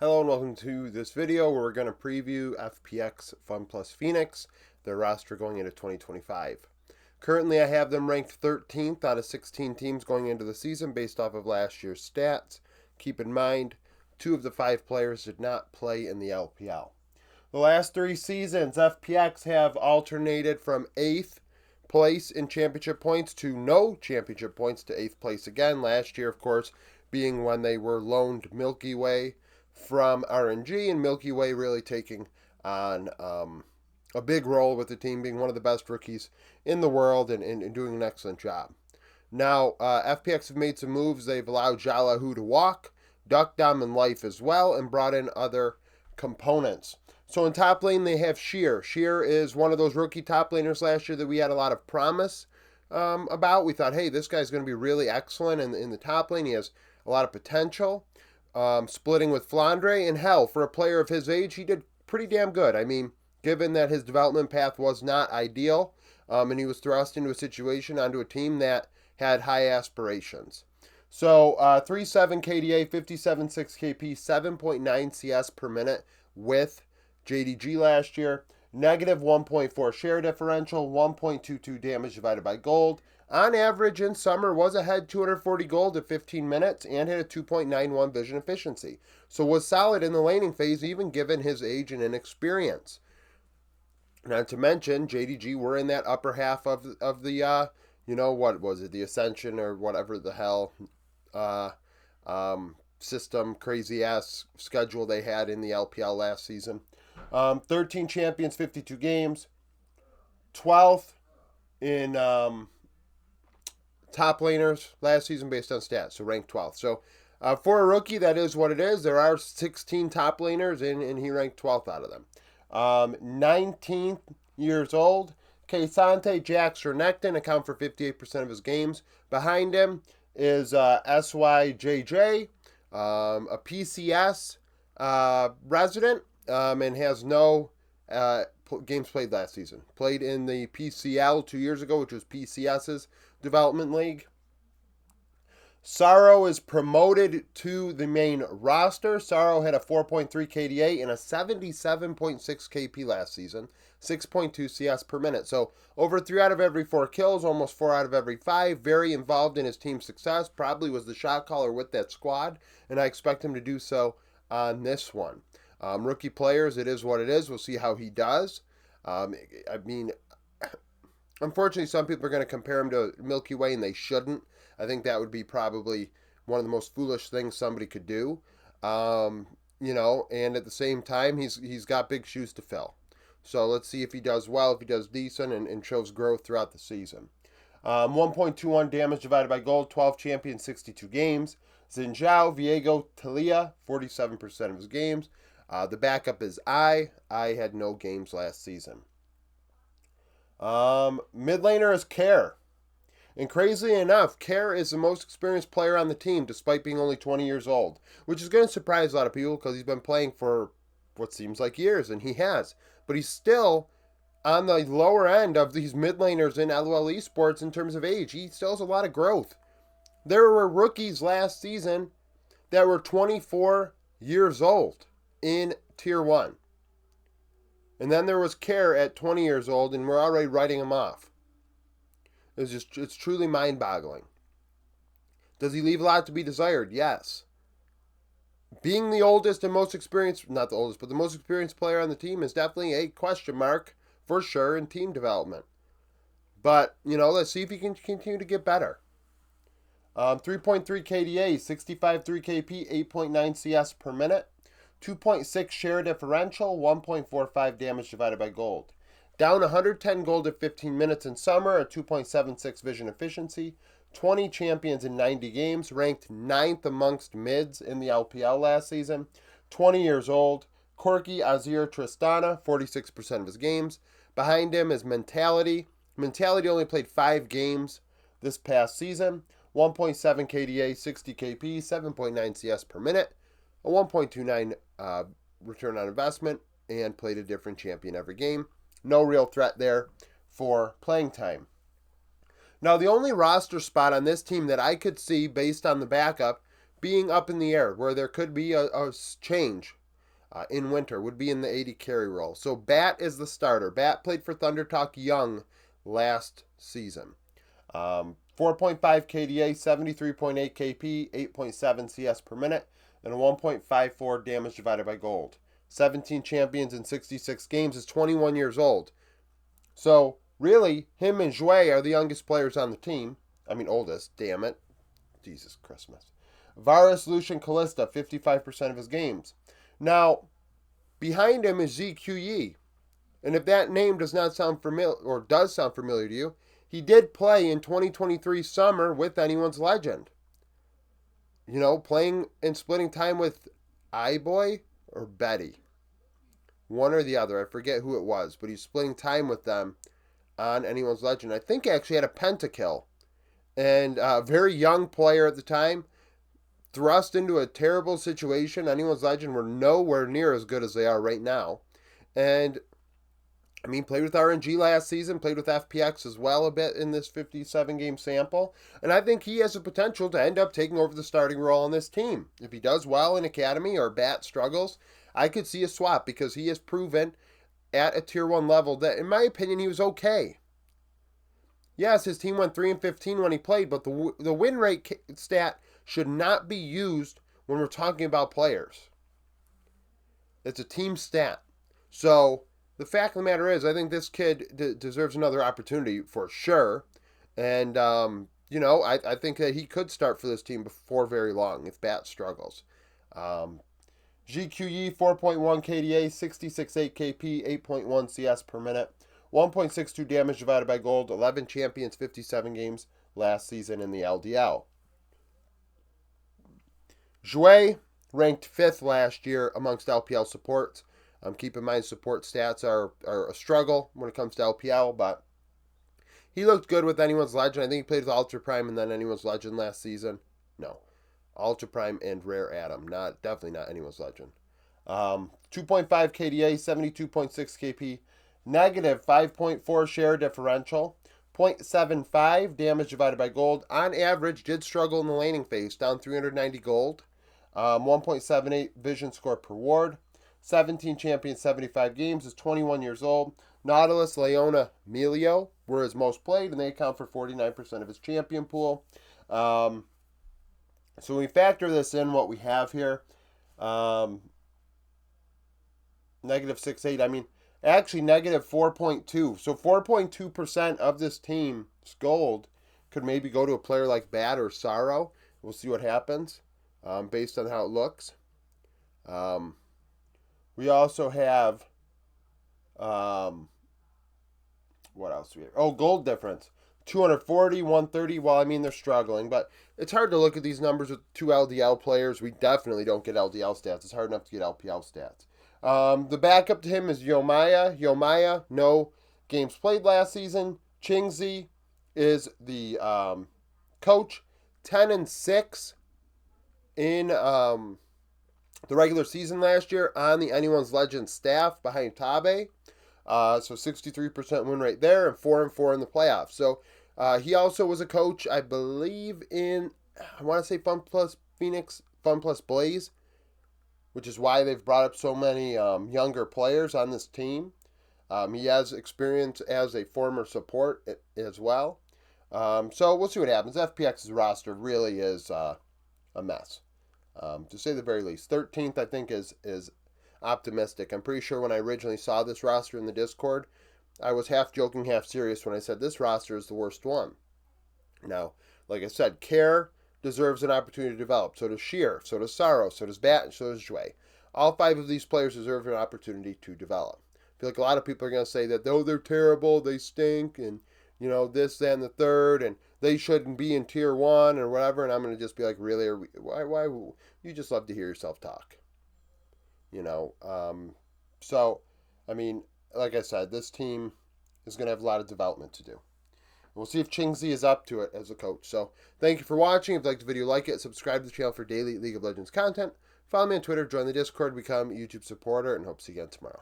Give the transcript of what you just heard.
Hello and welcome to this video where we're going to preview FPX FunPlus Phoenix, their roster going into 2025. Currently I have them ranked 13th out of 16 teams going into the season based off of last year's stats. Keep in mind, 2 of the 5 players did not play in the LPL. The last 3 seasons, FPX have alternated from 8th place in championship points to no championship points to 8th place again. Last year, of course, being when they were loaned Milky Way from RNG, and Milky Way really taking on a big role with the team, being one of the best rookies in the world and doing an excellent job. Now, FPX have made some moves. They've allowed Jalahu to walk, Duck Dom Life as well, and brought in other components. So in top lane, they have Sheer. Sheer is one of those rookie top laners last year that we had a lot of promise about. We thought, hey, this guy's going to be really excellent in the top lane. He has a lot of potential. Splitting with Flandre, and hell, for a player of his age, he did pretty damn good. I mean, given that his development path was not ideal, and he was thrust into a situation onto a team that had high aspirations. So, 3.7 KDA, 57.6 KP, 7.9 CS per minute with JDG last year. Negative 1.4 share differential, 1.22 damage divided by gold. On average, in summer, was ahead 240 gold at 15 minutes and had a 2.91 vision efficiency. So was solid in the laning phase, even given his age and inexperience. Not to mention, JDG were in that upper half of the, what was it, the Ascension or whatever the hell system, crazy-ass schedule they had in the LPL last season. 13 champions, 52 games. 12th in top laners last season based on stats, so ranked 12th. So for a rookie, that is what it is. There are 16 top laners, and he ranked 12th out of them. 19 years old. Kaysante, Jax, or Necton account for 58% of his games. Behind him is SYJJ, a PCS resident, and has no games played last season. Played in the PCL 2 years ago, which was PCS's development league. Sorrow is promoted to the main roster. Sorrow had a 4.3 KDA and a 77.6 KP last season, 6.2 CS per minute. So over 3 out of every 4 kills, almost 4 out of every 5. Very involved in his team's success. Probably was the shot caller with that squad, and I expect him to do so on this one. Rookie players, it is what it is. We'll see how he does. Unfortunately, some people are going to compare him to Milky Way, and they shouldn't. I think that would be probably one of the most foolish things somebody could do. And at the same time, he's got big shoes to fill. So let's see if he does well, if he does decent, and shows growth throughout the season. 1.21 damage divided by gold, 12 champions, 62 games. Xinjiao, Viego, Talia, 47% of his games. The backup is I had no games last season. Mid laner is Care. And crazily enough, Care is the most experienced player on the team despite being only 20 years old, which is going to surprise a lot of people because he's been playing for what seems like years, and he has. But he's still on the lower end of these mid laners in LOL esports in terms of age. He still has a lot of growth. There were rookies last season that were 24 years old in Tier 1. And then there was Care at 20 years old, and we're already writing him off. It's truly mind-boggling. Does he leave a lot to be desired? Yes. Being the oldest and most experienced, not the oldest, but the most experienced player on the team is definitely a question mark for sure in team development. But, let's see if he can continue to get better. 3.3 KDA, 65.3 KP, 8.9 CS per minute. 2.6 share differential, 1.45 damage divided by gold. Down 110 gold at 15 minutes in summer, a 2.76 vision efficiency. 20 champions in 90 games, ranked 9th amongst mids in the LPL last season. 20 years old. Corky Azir Tristana, 46% of his games. Behind him is Mentality. Mentality only played 5 games this past season. 1.7 KDA, 60 KP, 7.9 CS per minute. A 1.29 return on investment, and played a different champion every game. No real threat there for playing time. Now, the only roster spot on this team that I could see based on the backup being up in the air, where there could be a change in winter, would be in the 80 carry role. So Bat is the starter. Bat played for Thunder Talk Young last season. 4.5 KDA, 73.8 KP, 8.7 CS per minute, and a 1.54 damage divided by gold. 17 champions in 66 games, is 21 years old. So, really, him and Jouet are the youngest players on the team. I mean, oldest, damn it. Jesus Christmas. Varus, Lucian, Callista, 55% of his games. Now, behind him is ZQE. And if that name does not sound familiar, or does sound familiar to you, he did play in 2023 summer with Anyone's Legend. You know, playing and splitting time with iBoy or Betty. One or the other. I forget who it was, but he's splitting time with them on Anyone's Legend. I think he actually had a pentakill. And a very young player at the time, thrust into a terrible situation. Anyone's Legend were nowhere near as good as they are right now. And I mean, played with RNG last season, played with FPX as well a bit in this 57-game sample. And I think he has the potential to end up taking over the starting role on this team. If he does well in Academy or Bat struggles, I could see a swap because he has proven at a Tier 1 level that, in my opinion, he was okay. Yes, his team went 3-15 when he played, but the win rate stat should not be used when we're talking about players. It's a team stat. So the fact of the matter is, I think this kid deserves another opportunity for sure. And, you know, I think that he could start for this team before very long if Bat struggles. GQE, 4.1 KDA, 66.8 KP, 8.1 CS per minute, 1.62 damage divided by gold, 11 champions, 57 games last season in the LDL. Jouet ranked 5th last year amongst LPL supports. Keep in mind, support stats are a struggle when it comes to LPL, but he looked good with Anyone's Legend. I think he played with Ultra Prime and then Anyone's Legend last season. No, Ultra Prime and Rare Atom. Definitely not Anyone's Legend. 2.5 KDA, 72.6 KP, negative 5.4 share differential, 0.75 damage divided by gold. On average, did struggle in the laning phase, down 390 gold, 1.78 vision score per ward. 17 champions, 75 games, is 21 years old. Nautilus, Leona, Melio were his most played, and they account for 49% of his champion pool. So when we factor this in, what we have here, negative 6.8, I mean, actually negative 4.2. So 4.2% of this team's gold could maybe go to a player like Bat or Sorrow. We'll see what happens based on how it looks. We also have, what else do we have? Oh, gold difference. 240, 130. Well, I mean, they're struggling, but it's hard to look at these numbers with 2 LDL players. We definitely don't get LDL stats. It's hard enough to get LPL stats. The backup to him is Yomaya. Yomaya, no games played last season. Chingzi is the coach. 10-6 in the regular season last year on the Anyone's Legend staff behind Tabe. So 63% win rate there and 4-4 in the playoffs. So he also was a coach, I believe, in, I want to say FunPlus Phoenix, FunPlus Blaze, which is why they've brought up so many younger players on this team. He has experience as a former support as well. So we'll see what happens. FPX's roster really is a mess. To say the very least. 13th, I think, is optimistic. I'm pretty sure when I originally saw this roster in the Discord, I was half joking, half serious when I said this roster is the worst one. Now, like I said, Care deserves an opportunity to develop. So does Sheer, so does Sorrow, so does Bat, and so does Jouet. All 5 of these players deserve an opportunity to develop. I feel like a lot of people are going to say that, oh, they're terrible, they stink, and, you know, this, that, and the third, and they shouldn't be in Tier 1 or whatever, and I'm going to just be like, really? Why? You just love to hear yourself talk. You know? So, I mean, like I said, this team is going to have a lot of development to do. We'll see if Chingzi is up to it as a coach. So, thank you for watching. If you liked the video, like it. Subscribe to the channel for daily League of Legends content. Follow me on Twitter, join the Discord, become a YouTube supporter, and hope to see you again tomorrow.